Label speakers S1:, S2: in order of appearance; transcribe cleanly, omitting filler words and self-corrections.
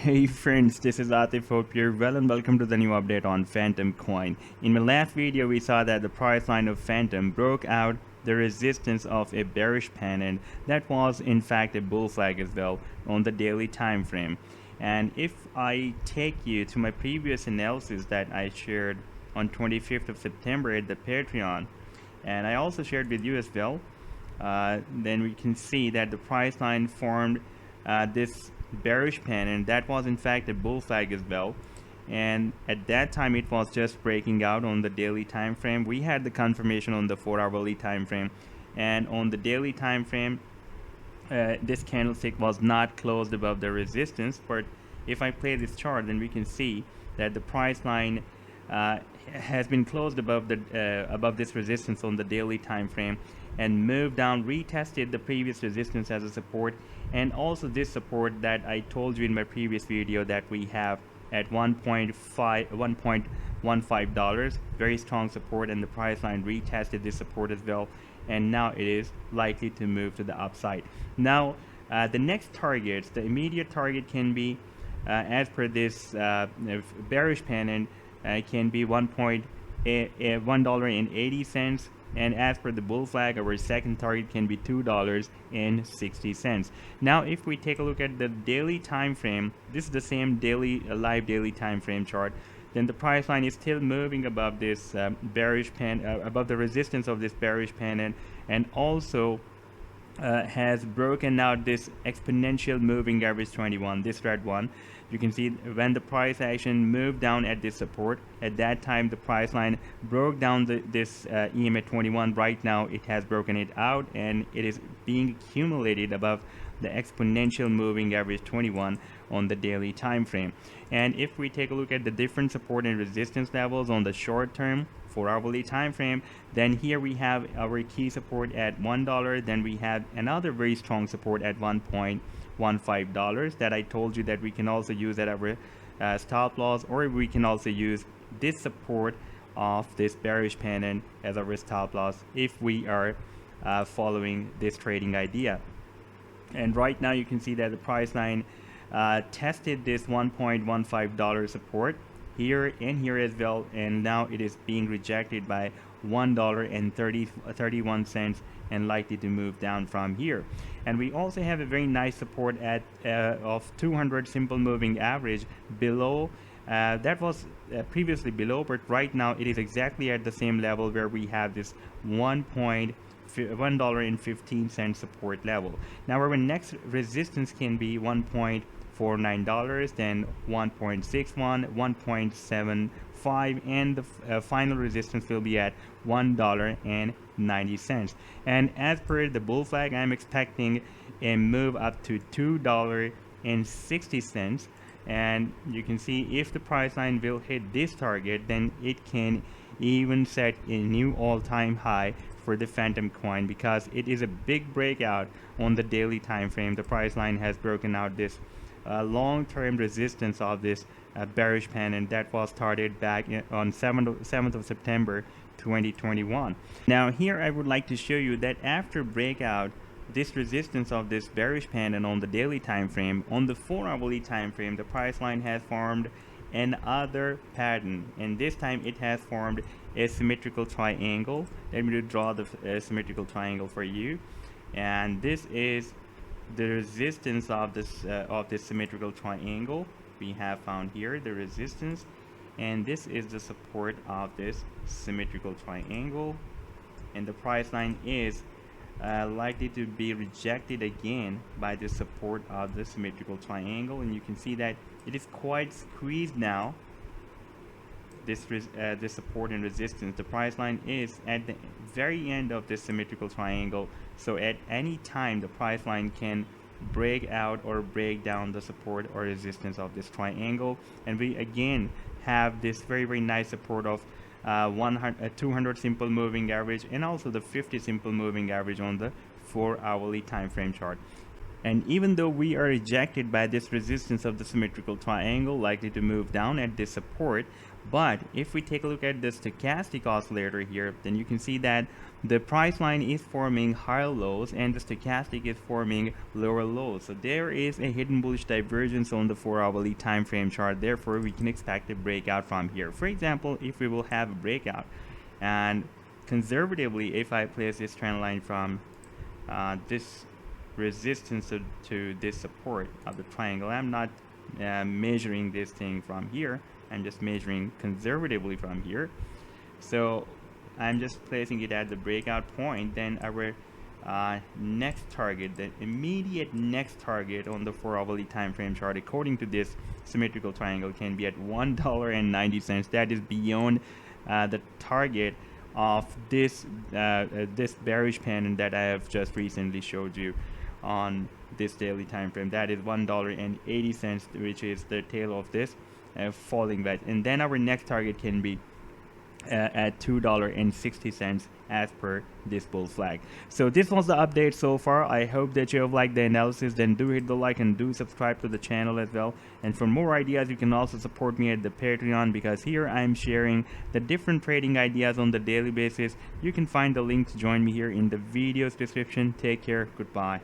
S1: Hey friends, this is Atif. Hope you're well and welcome to the new update on Fantom coin. In my last video, we saw that the price line of Fantom broke out the resistance of a bearish pennant that was in fact a bull flag as well on the daily time frame. And if I take you to my previous analysis that I shared on 25th of September at the Patreon, and I also shared with you as well, then we can see that the price line formed this bearish pennant that was in fact a bull flag as well, and at that time it was just breaking out on the daily time frame. We had the confirmation on the 4-hourly time frame, and on the daily time frame this candlestick was not closed above the resistance. But if I play this chart, then we can see that the price line has been closed above this resistance on the daily time frame and moved down, retested the previous resistance as a support, and also this support that I told you in my previous video that we have at $1.15, very strong support, and the price line retested this support as well, and now it is likely to move to the upside. Now the next targets, the immediate target can be as per this bearish pennant can be $1.80, and as per the bull flag, our second target can be $2.60. Now if we take a look at the daily time frame, this is the same daily live daily time frame chart, then the price line is still moving above this bearish above the resistance of this bearish pennant, and also has broken out this exponential moving average 21, this red one. You can see when the price action moved down at this support, at that time the price line broke down this EMA 21. Right now it has broken it out and it is being accumulated above the exponential moving average 21 on the daily time frame. And if we take a look at the different support and resistance levels on the short term 4-hourly time frame, then here we have our key support at $1. Then we have another very strong support at $1.15 that I told you that we can also use at our stop loss, or we can also use this support of this bearish pennant as our stop loss if we are following this trading idea. And right now you can see that the price line tested this $1.15 support here and here as well, and now it is being rejected by $1.31 and likely to move down from here. And we also have a very nice support at of 200 simple moving average below. That was previously below, but right now it is exactly at the same level where we have this $1.15 support level. Now our next resistance can be $1.49, then $1.61, $1.75, and the final resistance will be at $1.90. And as per the bull flag, I'm expecting a move up to $2.60. And you can see if the price line will hit this target, then it can even set a new all-time high for the Fantom coin, because it is a big breakout on the daily time frame. The price line has broken out this long-term resistance of this bearish pennant that was started back on 7th of September 2021. Now here I would like to show you that after breakout this resistance of this bearish pennant on the daily time frame, on the 4-hourly time frame the price line has formed another pattern, and this time it has formed a symmetrical triangle. Let me draw the symmetrical triangle for you, and this is the resistance of this symmetrical triangle. We have found here the resistance, and this is the support of this symmetrical triangle, and the price line is likely to be rejected again by the support of the symmetrical triangle, and you can see that it is quite squeezed now, this support and resistance. The price line is at the very end of this symmetrical triangle, so at any time the price line can break out or break down the support or resistance of this triangle. And we again have this very nice support of 200 simple moving average, and also the 50 simple moving average on the 4-hourly time frame chart. And even though we are rejected by this resistance of the symmetrical triangle, likely to move down at this support, But if we take a look at the stochastic oscillator here, then you can see that the price line is forming higher lows and the stochastic is forming lower lows. So there is a hidden bullish divergence on the 4-hourly time frame chart. Therefore, we can expect a breakout from here. For example, if we will have a breakout, and conservatively, if I place this trend line from this resistance to this support of the triangle, I'm not measuring this thing from here. I'm just measuring conservatively from here. So I'm just placing it at the breakout point. Then our next target, the immediate next target on the 4-hourly time frame chart, according to this symmetrical triangle, can be at $1.90. That is beyond the target of this this bearish pattern that I have just recently showed you on this daily time frame. That is $1.80, which is the tail of this falling wedge. And then our next target can be at $2.60 as per this bull flag. So this was the update so far. I hope that you have liked the analysis. Then do hit the like and do subscribe to the channel as well. And for more ideas, you can also support me at the Patreon, because here I'm sharing the different trading ideas on the daily basis. You can find the link to join me here in the video's description. Take care. Goodbye.